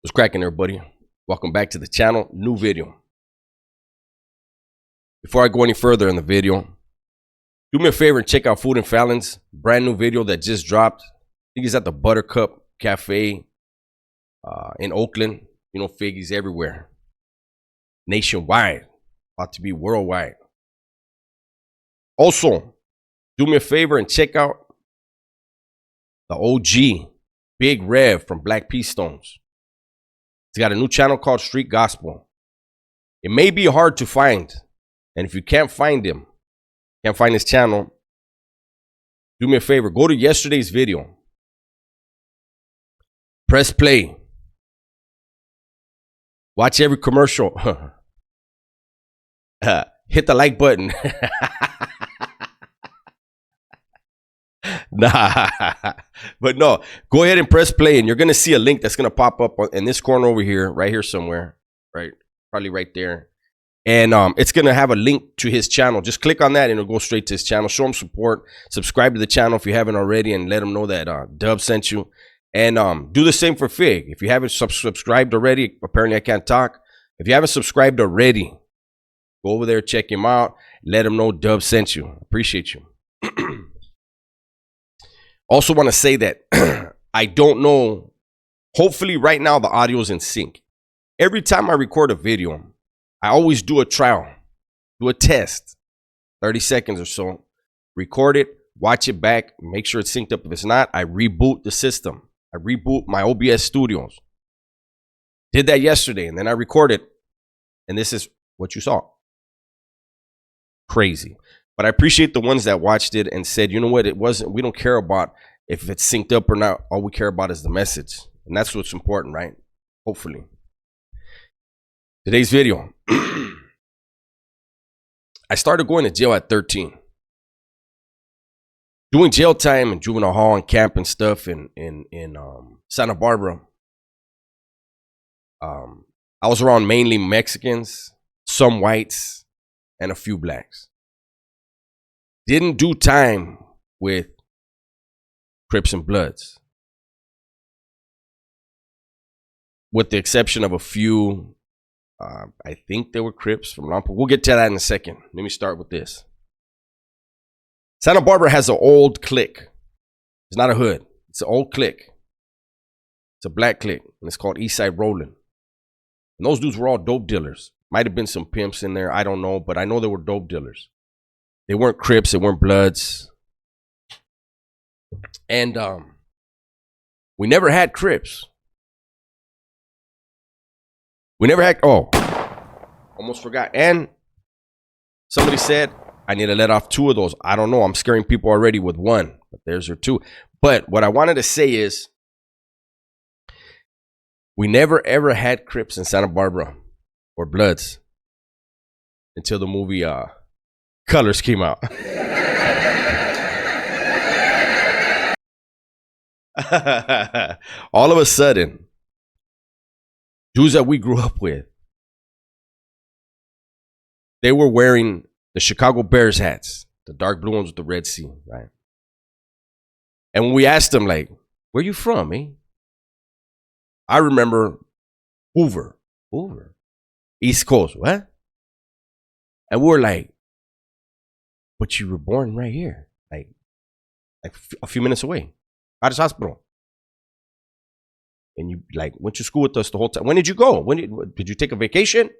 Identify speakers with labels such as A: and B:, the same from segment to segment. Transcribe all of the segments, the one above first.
A: What's cracking, everybody? Welcome back to the channel. New video. Before I go any further in the video, do me a favor and check out Food and Fallon's brand new video that just dropped. I think he's at the Buttercup Cafe in Oakland. You know, Figgy's everywhere. Nationwide. About to be worldwide. Also, do me a favor and check out the OG, Big Rev from Black P Stones. He's got a new channel called Street Gospel. It may be hard to find. And if you can't find him, can't find his channel, do me a favor. Go to yesterday's video. Press play. Watch every commercial. Hit the like button. Nah, but no, go ahead and press play and you're going to see a link that's going to pop up in this corner over here, right here somewhere, right? Probably right there. And it's going to have a link to his channel. Just click on that and it'll go straight to his channel. Show him support. Subscribe to the channel if you haven't already and let him know that Dub sent you. And do the same for Fig. If you haven't subscribed already, apparently I can't talk. If you haven't subscribed already, go over there, check him out. Let him know Dub sent you. Appreciate you. Also want to say that I don't know. Hopefully right now the audio is in sync. Every time I record a video, I always do a trial, do a test, 30 seconds or so. Record it, watch it back, make sure it's synced up. If it's not, I reboot the system. I reboot my OBS studios. Did that yesterday and then I recorded and this is what you saw. Crazy. But I appreciate the ones that watched it and said, you know what, we don't care about if it's synced up or not. All we care about is the message. And that's what's important, right? Hopefully. Today's video. I started going to jail at 13. Doing jail time in juvenile hall and camp and stuff in Santa Barbara. I was around mainly Mexicans, some whites, and a few blacks. Didn't do time with Crips and Bloods. With the exception of a few, I think they were Crips from Lompoc. We'll get to that in a second. Let me start with this. Santa Barbara has an old clique. It's not a hood. It's an old clique. It's a black clique, and it's called Eastside Rollin'. And those dudes were all dope dealers. Might have been some pimps in there. I don't know, but I know they were dope dealers. They weren't Crips, they weren't Bloods. And we never had Crips. We never had, almost forgot. And somebody said, I need to let off 2 of those. I don't know, I'm scaring people already with 1, but there's your 2. But what I wanted to say is, we never ever had Crips in Santa Barbara or Bloods until the movie Colors came out. All of a sudden, dudes that we grew up with, they were wearing the Chicago Bears hats, the dark blue ones with the red C, right? And when we asked them, like, where you from, eh? I remember Hoover, East Coast, what? And we're like, but you were born right here, like a few minutes away, out of hospital. And you like went to school with us the whole time. When did you go? Did you take a vacation?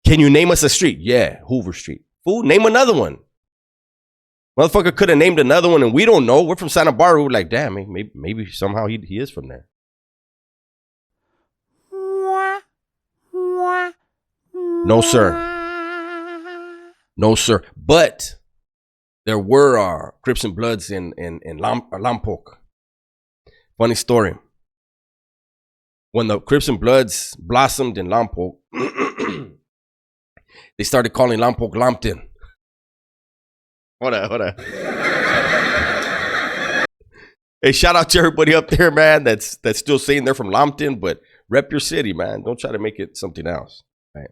A: Can you name us a street? Yeah, Hoover Street. Fool, name another one. Motherfucker could have named another one and we don't know. We're from Santa Barbara. We're like, damn, maybe somehow he is from there. No, sir. No, sir. But there were Crips and Bloods in Lompoc. Funny story. When the Crips and Bloods blossomed in Lompoc, they started calling Lompoc Lompton. Hold on. Hey, shout out to everybody up there, man, that's still saying they're from Lompton, but rep your city, man. Don't try to make it something else. Right?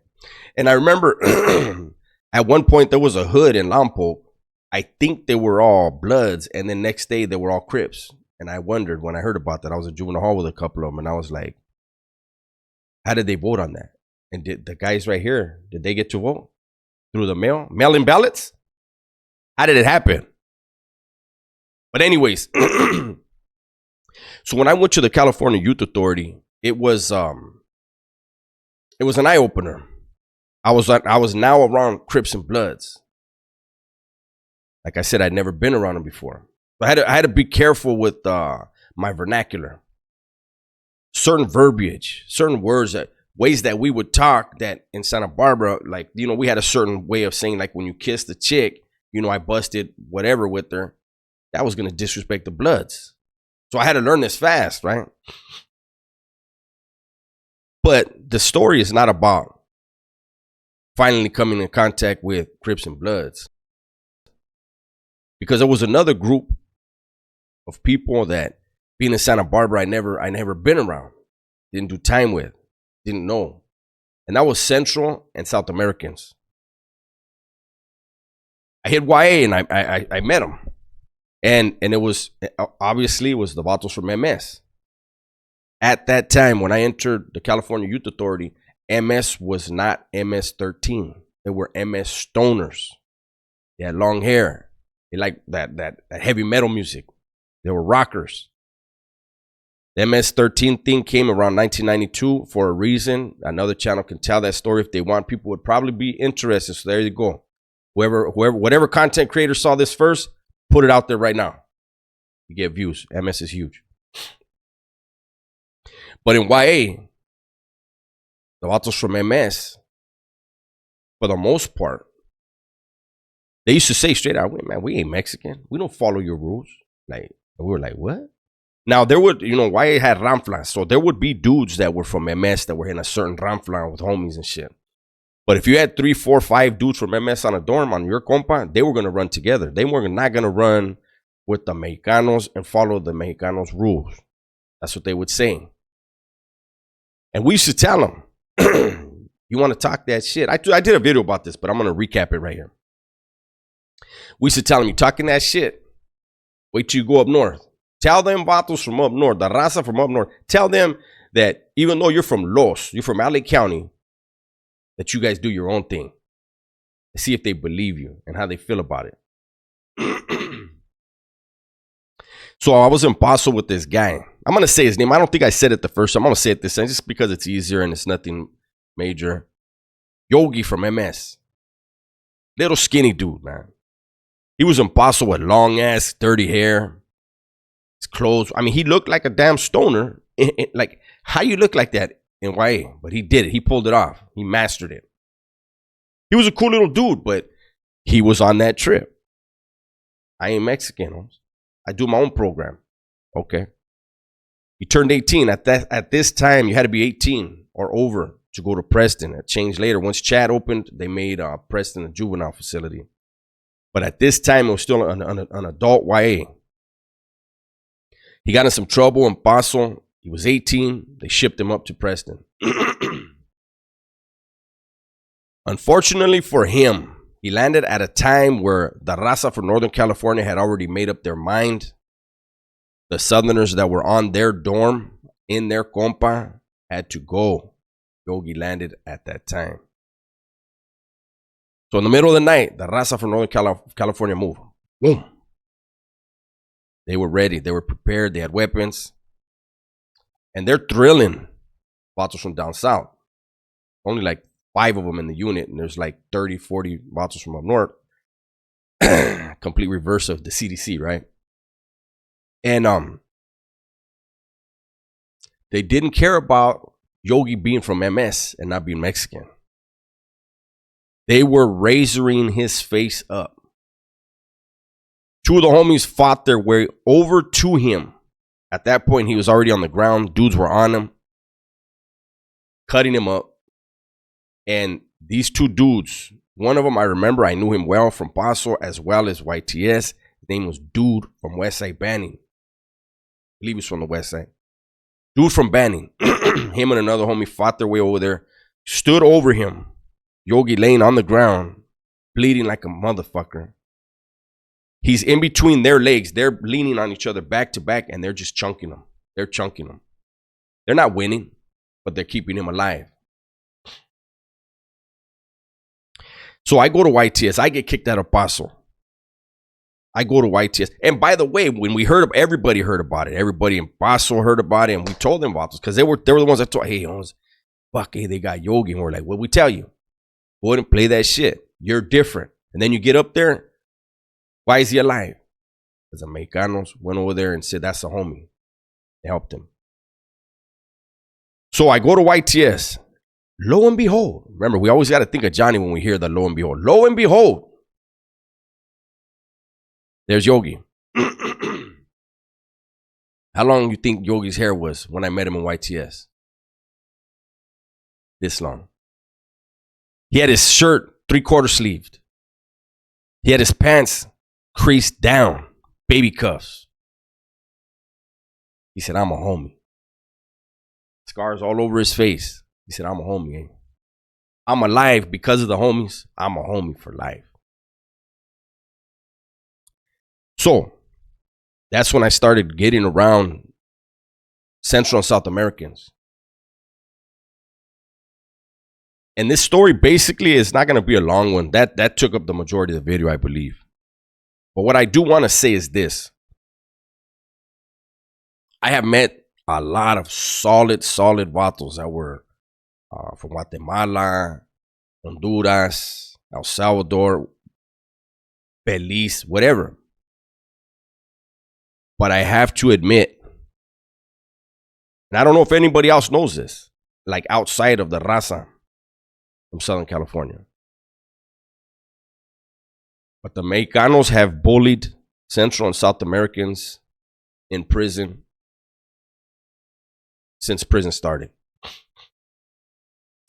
A: And I remember at one point there was a hood in Lompoc. I think they were all Bloods, and then next day they were all Crips. And I wondered when I heard about that. I was in juvenile hall with a couple of them, and I was like, How did they vote on that? And did the guys right here, did they get to vote? Through the mail-in ballots? How did it happen? But anyways, so when I went to the California Youth Authority, it was an eye-opener. I was now around Crips and Bloods. Like I said, I'd never been around them before. I had to be careful with my vernacular. Certain verbiage, certain words, ways that we would talk that in Santa Barbara, like, we had a certain way of saying, like, when you kiss the chick, I busted whatever with her. That was going to disrespect the Bloods. So I had to learn this fast, right? But the story is not about finally coming in contact with Crips and Bloods. Because there was another group of people that, being in Santa Barbara, I never been around, didn't do time with, didn't know. And that was Central and South Americans. I hit YA and I met them. And it was, obviously, it was the Vatos from MS. At that time, when I entered the California Youth Authority, MS was not MS-13. They were MS Stoners. They had long hair. They liked that heavy metal music. They were rockers. The MS-13 thing came around 1992 for a reason. Another channel can tell that story if they want. People would probably be interested. So there you go. Whatever content creator saw this first, put it out there right now. You get views. MS is huge. But in YA, the Vatos from MS, for the most part, they used to say straight out, man, we ain't Mexican. We don't follow your rules. Like, we were like, what? Now, there would, YA had Ramflas. So there would be dudes that were from MS that were in a certain Ramflas with homies and shit. But if you had 3, 4, 5 dudes from MS on a dorm on your compa, they were going to run together. They were not going to run with the Mexicanos and follow the Mexicanos' rules. That's what they would say. And we used to tell them, you want to talk that shit? I did a video about this, but I'm going to recap it right here. We used to tell them, you talking that shit, wait till you go up north. Tell them Vatos from up north, the Raza from up north. Tell them that even though you're from you're from LA County, that you guys do your own thing. And see if they believe you and how they feel about it. So I was in Paso with this guy. I'm going to say his name. I don't think I said it the first time. I'm going to say it this time just because it's easier and it's nothing major. Yogi from MS. Little skinny dude, man. He was in Paso with long ass, dirty hair. His clothes. I mean, he looked like a damn stoner. Like, how you look like that in YA? But he did it. He pulled it off. He mastered it. He was a cool little dude, but he was on that trip. I ain't Mexican. I do my own program. Okay. He turned 18. At this time, you had to be 18 or over to go to Preston. It changed later. Once Chad opened, they made Preston a juvenile facility. But at this time, it was still an adult YA. He got in some trouble in Paso. He was 18. They shipped him up to Preston. Unfortunately for him, he landed at a time where the Raza from Northern California had already made up their mind. The Southerners that were on their dorm, in their compa, had to go. Yogi landed at that time. So in the middle of the night, the Raza from Northern California moved. Boom. They were ready. They were prepared. They had weapons. And they're thrilling Vatos from down south. Only like 5 of them in the unit. And there's like 30, 40 Vatos from up north. Complete reverse of the CDC, right? And they didn't care about Yogi being from MS and not being Mexican. They were razoring his face up. 2 of the homies fought their way over to him. At that point, he was already on the ground. Dudes were on him, cutting him up. And these 2 dudes, one of them I remember, I knew him well from Paso as well as YTS. His name was Dude from Westside Banning. I believe he's from the Westside. Dude from Banning. Him and another homie fought their way over there, stood over him. Yogi laying on the ground, bleeding like a motherfucker. He's in between their legs. They're leaning on each other back to back, and they're just chunking them. They're chunking them. They're not winning. but they're keeping him alive. So I go to YTS. I get kicked out of Paso. I go to YTS. And by the way, when we heard, everybody heard about it. Everybody in Paso heard about it, and we told them about this because they were the ones that told, hey, fuck, hey, they got Yogi. And we're like, what we tell you? Go ahead and play that shit. You're different. And then you get up there. Why is he alive? Because the Mexicanos went over there and said, that's a homie. They helped him. So I go to YTS. Lo and behold. Remember, we always got to think of Johnny when we hear the lo and behold. Lo and behold. There's Yogi. How long do you think Yogi's hair was when I met him in YTS? This long. He had his shirt 3/4 sleeved. He had his pants creased down, baby cuffs. He said, I'm a homie. Scars all over his face. He said, I'm a homie. I'm alive because of the homies. I'm a homie for life. So that's when I started getting around Central and South Americans. And this story basically is not going to be a long one. That took up the majority of the video, I believe. But what I do want to say is this. I have met a lot of solid vatos that were from Guatemala, Honduras, El Salvador, Belize, whatever. But I have to admit, and I don't know if anybody else knows this, like outside of the raza from Southern California, but the Mexicanos have bullied Central and South Americans in prison since prison started.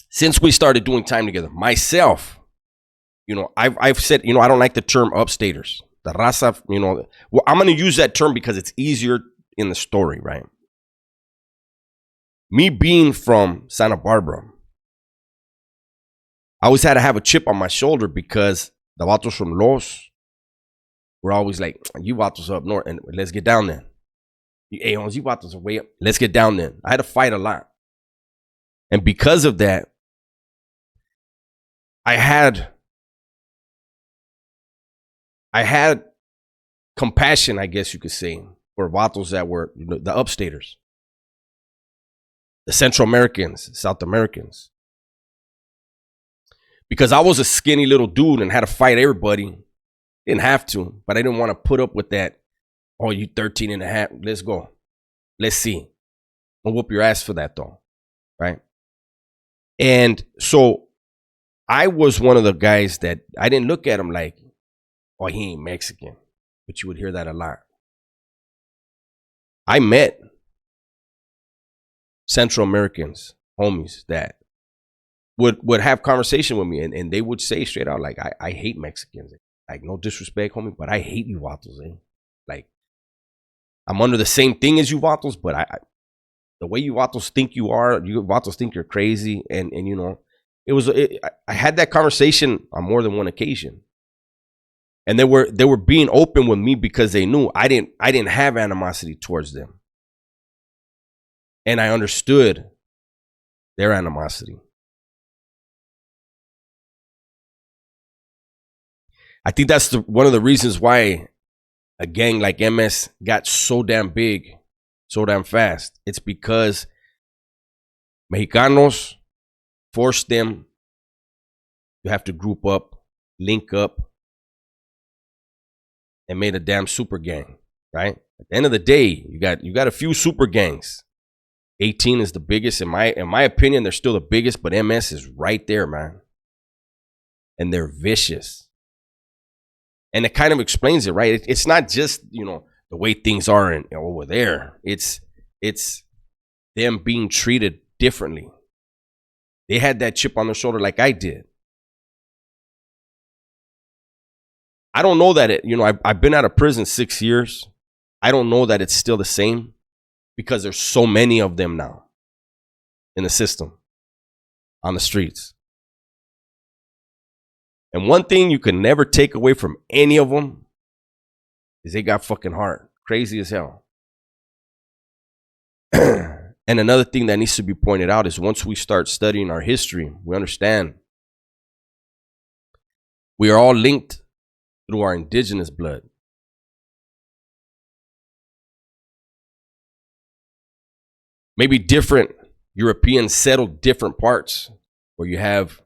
A: Since we started doing time together, myself, I've said, I don't like the term upstaters. The raza, well, I'm going to use that term because it's easier in the story, right? Me being from Santa Barbara, I always had to have a chip on my shoulder because the vatos from Los were always like, you vatos up north, and let's get down there. Hey, you vatos are way up. Let's get down there. I had to fight a lot. And because of that, I had compassion, I guess you could say, for vatos that were the upstaters, the Central Americans, South Americans. Because I was a skinny little dude and had to fight everybody. Didn't have to, but I didn't want to put up with that. Oh, you 13 and a half. Let's go. Let's see. I'll whoop your ass for that though. Right? And so I was one of the guys that I didn't look at him like, oh, he ain't Mexican. But you would hear that a lot. I met Central Americans, homies, that would have conversation with me, and they would say straight out, like, I hate Mexicans. Like, no disrespect, homie, but I hate you vatos, eh? Like, I'm under the same thing as you vatos, but the way you vatos think you vatos think you're crazy, and I had that conversation on more than one occasion. And they were being open with me because they knew I didn't have animosity towards them. And I understood their animosity. I think that's one of the reasons why a gang like MS got so damn big, so damn fast. It's because Mexicanos forced them to have to group up, link up, and made a damn super gang, right? At the end of the day, you got a few super gangs. 18 is the biggest. In my opinion, they're still the biggest, but MS is right there, man. And they're vicious. And it kind of explains it, right? It's not just, the way things are over there. It's them being treated differently. They had that chip on their shoulder like I did. I don't know that I've been out of prison 6 years. I don't know that it's still the same because there's so many of them now in the system, on the streets. And one thing you can never take away from any of them is they got fucking heart. Crazy as hell. And another thing that needs to be pointed out is once we start studying our history, we understand we are all linked through our indigenous blood. Maybe different Europeans settled different parts where you have,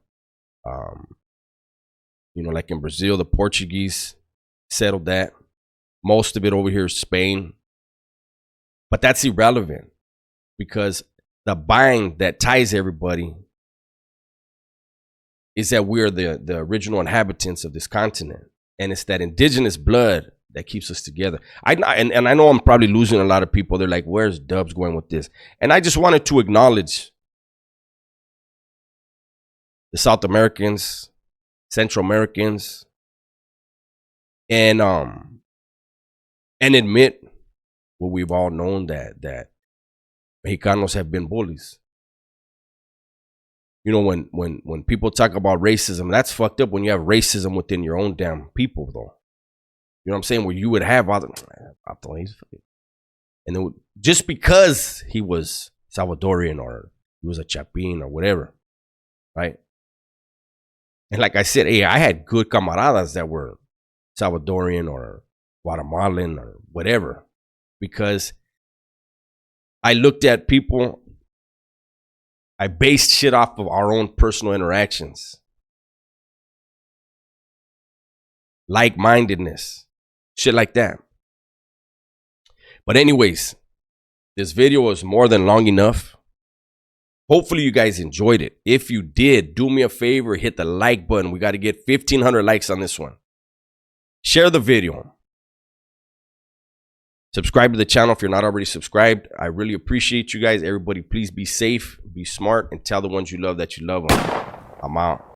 A: like in Brazil, the Portuguese settled that. Most of it over here is Spain. But that's irrelevant because the bind that ties everybody is that we're the original inhabitants of this continent. And it's that indigenous blood that keeps us together. I know I'm probably losing a lot of people. They're like, where's Dubs going with this? And I just wanted to acknowledge the South Americans, Central Americans, and admit what we've all known, that Mexicanos have been bullies. When people talk about racism, that's fucked up when you have racism within your own damn people, though. You know what I'm saying? Where you would have other, and then just because he was Salvadorian or he was a Chapin or whatever, right? And like I said, hey, I had good camaradas that were Salvadorian or Guatemalan or whatever, because I looked at people, I based shit off of our own personal interactions, like-mindedness, shit like that. But anyways, this video was more than long enough. Hopefully you guys enjoyed it. If you did, do me a favor, hit the like button. We got to get 1,500 likes on this one. Share the video. Subscribe to the channel if you're not already subscribed. I really appreciate you guys. Everybody, please be safe, be smart, and tell the ones you love that you love them. I'm out.